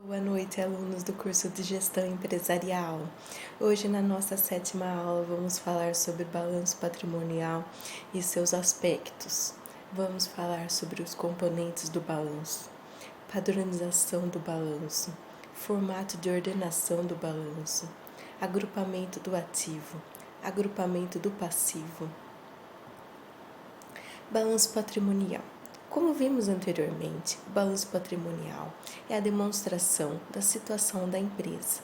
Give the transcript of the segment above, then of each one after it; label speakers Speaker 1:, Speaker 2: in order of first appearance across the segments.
Speaker 1: Boa noite, alunos do curso de Gestão Empresarial. Hoje, na nossa 7ª aula, vamos falar sobre balanço patrimonial e seus aspectos. Vamos falar sobre os componentes do balanço, padronização do balanço, formato de ordenação do balanço, agrupamento do ativo, agrupamento do passivo. Balanço patrimonial. Como vimos anteriormente, o balanço patrimonial é a demonstração da situação da empresa,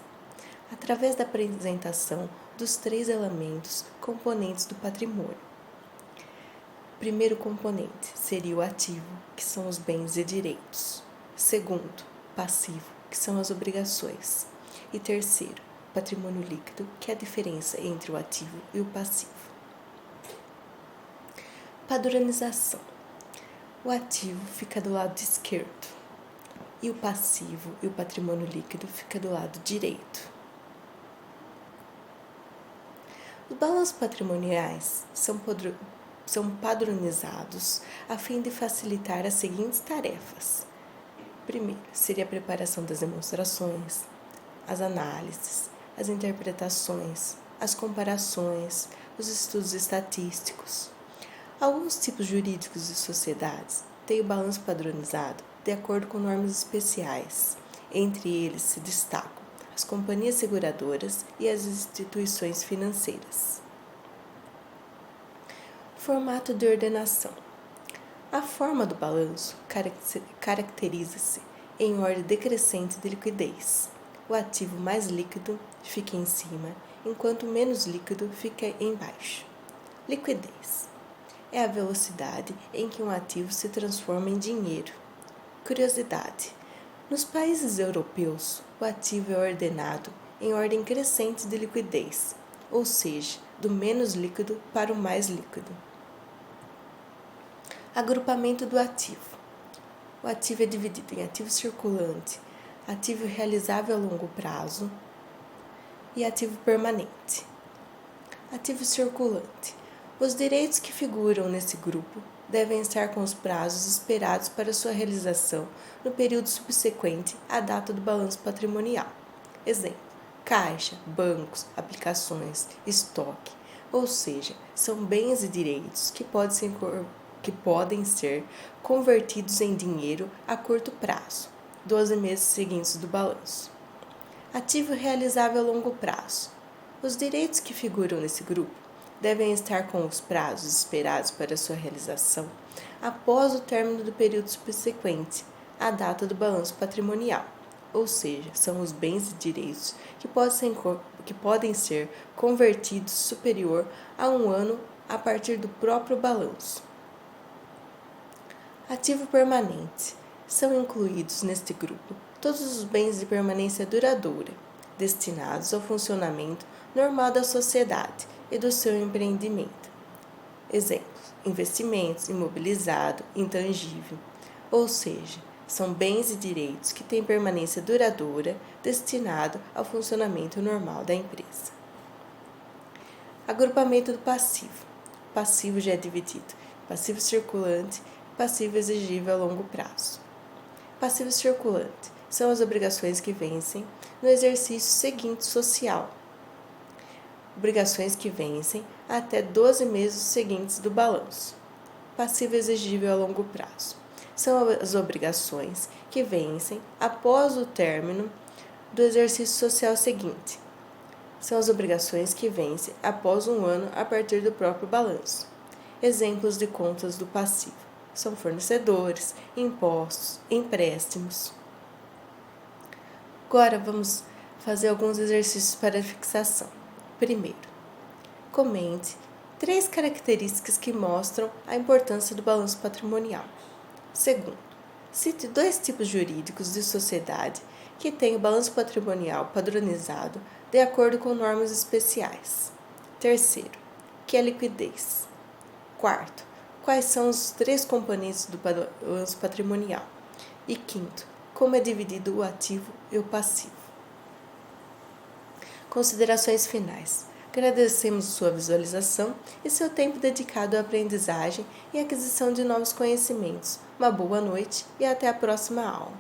Speaker 1: através da apresentação dos 3 elementos componentes do patrimônio. O primeiro componente seria o ativo, que são os bens e direitos. Segundo, passivo, que são as obrigações. E terceiro, patrimônio líquido, que é a diferença entre o ativo e o passivo. Padronização. O ativo fica do lado esquerdo e o passivo e o patrimônio líquido fica do lado direito. Os balanços patrimoniais são padronizados a fim de facilitar as seguintes tarefas. Primeiro, seria a preparação das demonstrações, as análises, as interpretações, as comparações, os estudos estatísticos. Alguns tipos jurídicos de sociedades têm o balanço padronizado de acordo com normas especiais. Entre eles se destacam as companhias seguradoras e as instituições financeiras. Formato de ordenação. A forma do balanço caracteriza-se em ordem decrescente de liquidez. O ativo mais líquido fica em cima, enquanto o menos líquido fica embaixo. Liquidez é a velocidade em que um ativo se transforma em dinheiro. Curiosidade: nos países europeus, o ativo é ordenado em ordem crescente de liquidez, ou seja, do menos líquido para o mais líquido. Agrupamento do ativo. O ativo é dividido em ativo circulante, ativo realizável a longo prazo e ativo permanente. Ativo circulante. Os direitos que figuram nesse grupo devem estar com os prazos esperados para sua realização no período subsequente à data do balanço patrimonial. Exemplo: caixa, bancos, aplicações, estoque, ou seja, são bens e direitos que podem ser convertidos em dinheiro a curto prazo, 12 meses seguintes do balanço. Ativo realizável a longo prazo. Os direitos que figuram nesse grupo devem estar com os prazos esperados para sua realização após o término do período subsequente à data do balanço patrimonial, ou seja, são os bens e direitos que podem ser convertidos superior a 1 ano a partir do próprio balanço. Ativo permanente. São incluídos neste grupo todos os bens de permanência duradoura, destinados ao funcionamento normal da sociedade e do seu empreendimento. Exemplos: investimentos, imobilizado, intangível, ou seja, são bens e direitos que têm permanência duradoura destinado ao funcionamento normal da empresa. Agrupamento do passivo. O passivo já é dividido em passivo circulante e passivo exigível a longo prazo. Passivo circulante são as obrigações que vencem no exercício seguinte social. Obrigações que vencem até 12 meses seguintes do balanço. Passivo exigível a longo prazo. São as obrigações que vencem após o término do exercício social seguinte. São as obrigações que vencem após 1 ano a partir do próprio balanço. Exemplos de contas do passivo são fornecedores, impostos, empréstimos. Agora vamos fazer alguns exercícios para fixação. Primeiro, comente 3 características que mostram a importância do balanço patrimonial. Segundo, cite 2 tipos jurídicos de sociedade que têm o balanço patrimonial padronizado de acordo com normas especiais. Terceiro, o que é liquidez? Quarto, quais são os 3 componentes do balanço patrimonial? E quinto, como é dividido o ativo e o passivo? Considerações finais. Agradecemos sua visualização e seu tempo dedicado à aprendizagem e aquisição de novos conhecimentos. Uma boa noite e até a próxima aula.